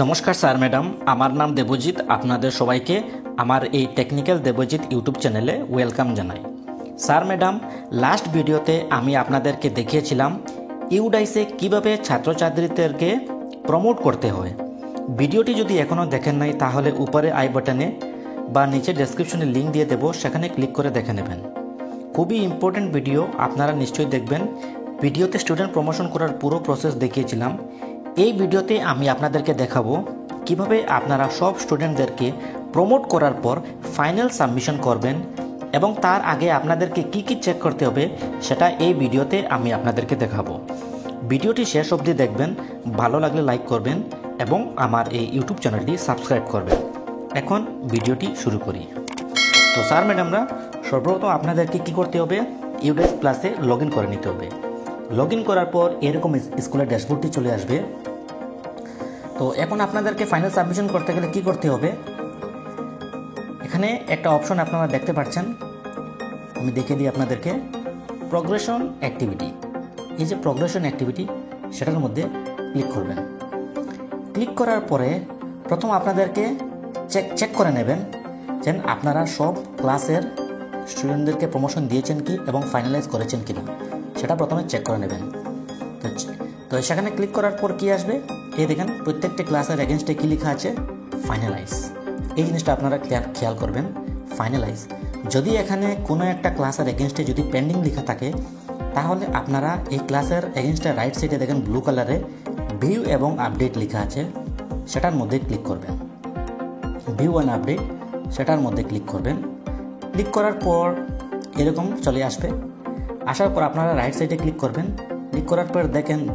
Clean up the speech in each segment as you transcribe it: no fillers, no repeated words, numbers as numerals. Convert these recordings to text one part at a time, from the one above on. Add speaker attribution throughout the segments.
Speaker 1: নমস্কার sir madam, আমার নাম দেবজিৎ। আপনাদের সবাইকে আমার এই টেকনিক্যাল দেবজিৎ ইউটিউব চ্যানেলে ওয়েলকাম জানাই। স্যার ম্যাডাম, লাস্ট ভিডিওতে আমি আপনাদেরকে দেখিয়েছিলাম ইউডাইসে কিভাবে ছাত্রছাত্রীদেরকে প্রমোট করতে হয়। ভিডিওটি যদি এখনও দেখেন নাই তাহলে উপরে আই বাটনে বা নিচে ডেসক্রিপশনে লিঙ্ক দিয়ে দেবো, সেখানে ক্লিক করে দেখে নেবেন। খুবই ইম্পর্টেন্ট ভিডিও, আপনারা নিশ্চয়ই দেখবেন। ভিডিওতে স্টুডেন্ট প্রমোশন করার পুরো প্রসেস দেখিয়েছিলাম। এই ভিডিওতে আমি আপনাদেরকে দেখাবো কিভাবে আপনারা সব স্টুডেন্টদেরকে প্রমোট করার পর ফাইনাল সাবমিশন করবেন এবং তার আগে আপনাদেরকে কি কি চেক করতে হবে সেটা এই ভিডিওতে আমি আপনাদেরকে দেখাবো। ভিডিওটি শেষ অবধি দেখবেন, ভালো লাগলে লাইক করবেন এবং আমার এই ইউটিউব চ্যানেলটি সাবস্ক্রাইব করবেন। এখন ভিডিওটি শুরু করি। তো স্যার ম্যাডামরা, সর্বপ্রথম আপনাদেরকে কি করতে হবে, ইউডাইস প্লাসে লগ ইন করে নিতে হবে। লগ ইন করার পর এরকম স্কুলের ড্যাশবোর্ডটি চলে আসবে। তো এখন আপনাদেরকে ফাইনাল সাবমিশন করতে গেলে কি করতে হবে, এখানে একটা অপশন আপনারা দেখতে পাচ্ছেন, আমি দেখিয়ে দিই আপনাদেরকে। প্রগ্রেশন অ্যাক্টিভিটি, এই যে প্রগ্রেশন অ্যাক্টিভিটি সেটার মধ্যে ক্লিক করবেন। ক্লিক করার পরে প্রথম আপনাদেরকে চেক করে নেবেন যে আপনারা সব ক্লাসের স্টুডেন্টদেরকে প্রমোশন দিয়েছেন কি এবং ফাইনালাইজ করেছেন কিনা, সেটা প্রথমে চেক করে নেবেন। তো সেখানে ক্লিক করার পর কি আসবে, এই দেখেন প্রত্যেকটা ক্লাসের এগেনস্টে কি লেখা আছে, ফাইনালাইজ। এই জিনিসটা আপনারা খেয়াল করবেন, ফাইনালাইজ। যদি এখানে কোনো একটা ক্লাসের এগেনস্টে যদি পেন্ডিং লেখা থাকে, তাহলে আপনারা এই ক্লাসের এগেনস্টে রাইট সাইডে দেখেন ব্লু কালারে ভিউ এবং আপডেট লেখা আছে, সেটার মধ্যে ক্লিক করবেন। ভিউ অ্যান্ড আপডেট, সেটার মধ্যে ক্লিক করবেন। ক্লিক করার পর এরকম চলে আসবে। আসার পর আপনারা রাইট সাইডে ক্লিক করবেন। ক্লিক করার পর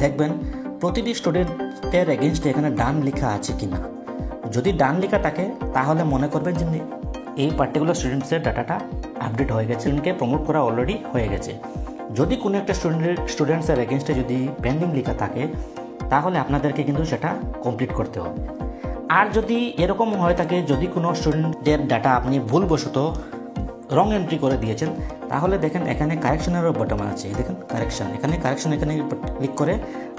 Speaker 1: দেখবেন প্রতিটি স্টুডেন্টের এগেনস্টে এখানে ডান লেখা আছে কিনা। যদি ডান লেখা থাকে তাহলে মনে করবেন যে এই পার্টিকুলার স্টুডেন্টসের ডাটাটা আপডেট হয়ে গেছে, স্টুডেন্টকে প্রমোট করা অলরেডি হয়ে গেছে। যদি কোনো একটা স্টুডেন্টসের এগেনস্টে যদি পেন্ডিং লেখা থাকে, তাহলে আপনাদেরকে কিন্তু সেটা কমপ্লিট করতে হবে। আর যদি এরকম হয়ে থাকে, যদি কোনো স্টুডেন্টের ডাটা আপনি ভুলবশত রং এন্ট্রি করে দিয়েছেন, তাহলে দেখেন এখানে কারেকশনেরও বটন আছে, দেখেন কারেকশন, এখানে ক্লিক করে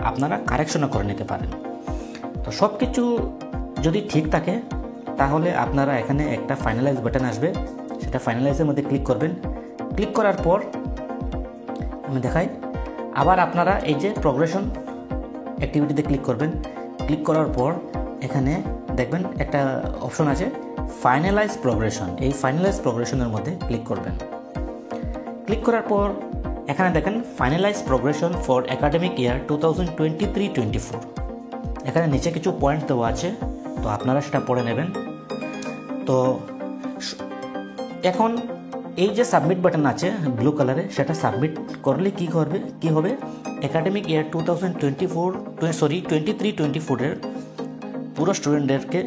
Speaker 1: আপনারা কারেকশনও করে নিতে পারেন। তো সব কিছু যদি ঠিক থাকে তাহলে আপনারা এখানে একটা ফাইনালাইজ বাটন আসবে, সেটা ফাইনালাইজের মধ্যে ক্লিক করবেন। ক্লিক করার পর আমি দেখাই, আবার আপনারা এই যে প্রগ্রেশন অ্যাক্টিভিটিতে ক্লিক করবেন। ক্লিক করার পর এখানে দেখবেন একটা অপশন আছে ফাইনালাইজ প্রগ্রেশন। এই ফাইনালাইজ প্রগ্রেশনের মধ্যে ক্লিক করবেন। ক্লিক করার পর এখানে দেখেন ফাইনালাইজ প্রগ্রেশন ফর একাডেমিক ইয়ার 2023-24। এখানে নিচে কিছু পয়েন্ট দেওয়া আছে, তো আপনারা সেটা পড়ে নেবেন। তো এখন এই যে সাবমিট বাটন আছে ব্লু কালারে, সেটা সাবমিট করলে কি হবে, একাডেমিক ইয়ার 2023-24 পুরো স্টুডেন্টদেরকে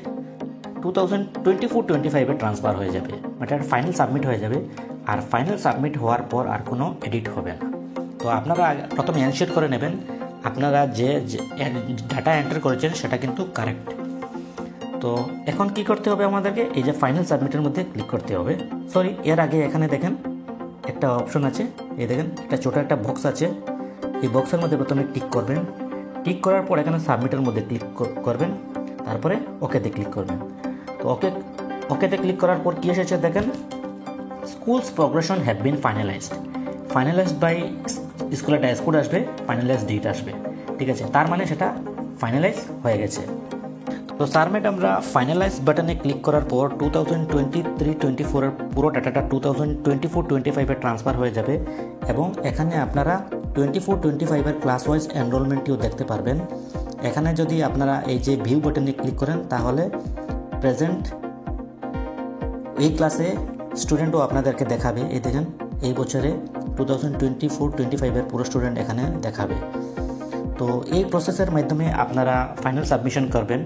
Speaker 1: 2024-25 ট্রান্সফার হয়ে যাবে, এটা ফাইনাল সাবমিট হয়ে যাবে। আর ফাইনাল সাবমিট হওয়ার পর আর কোনো এডিট হবে না। তো আপনারা প্রথমে এনশিওর করে নেবেন আপনারা যে ডাটা এন্টার করেছেন সেটা কিন্তু কারেক্ট। তো এখন কি করতে হবে আমাদেরকে, এই যে ফাইনাল সাবমিটের মধ্যে ক্লিক করতে হবে। এর আগে এখানে দেখেন একটা অপশন আছে, এই দেখেন একটা ছোটো একটা বক্স আছে, এই বক্সের মধ্যে প্রথমে টিক করবেন। টিক করার পর এখানে সাবমিটের মধ্যে ক্লিক করবেন, তারপরে ওকেতে ক্লিক করবেন। তো ওকেতে ক্লিক করার পর কি এসেছে দেখেন, schools progression have been finalised by school, একটা স্কুল আসবে, ফাইনালাইজ ডেট আসবে, ঠিক আছে, তার মানে সেটা ফাইনালাইজ হয়ে গেছে। তো স্যার ম্যাডামরা ফাইনালাইজ বাটনে ক্লিক করার পর 2023-24 এর পুরো ডাটাটা 2024-25 ট্রান্সফার হয়ে যাবে এবং এখানে আপনারা 24-25 এর ক্লাস ওয়াইজ এনরোলমেন্টটিও দেখতে পারবেন। এখানে যদি আপনারা এই যে ভিউ বাটনে ক্লিক করেন তাহলে প্রেজেন্ট এই ক্লাসে স্টুডেন্টও আপনাদেরকে দেখাবে। এই দেখেন এই বছরে 2024-25 এর পুরো স্টুডেন্ট এখানে দেখাবে। তো এই প্রসেসের মাধ্যমে আপনারা ফাইনাল সাবমিশন করবেন।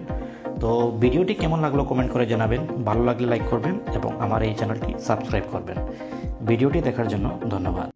Speaker 1: তো ভিডিওটি কেমন লাগলো কমেন্ট করে জানাবেন, ভালো লাগলে লাইক করবেন এবং আমার এই চ্যানেলটি সাবস্ক্রাইব করবেন। ভিডিওটি দেখার জন্য ধন্যবাদ।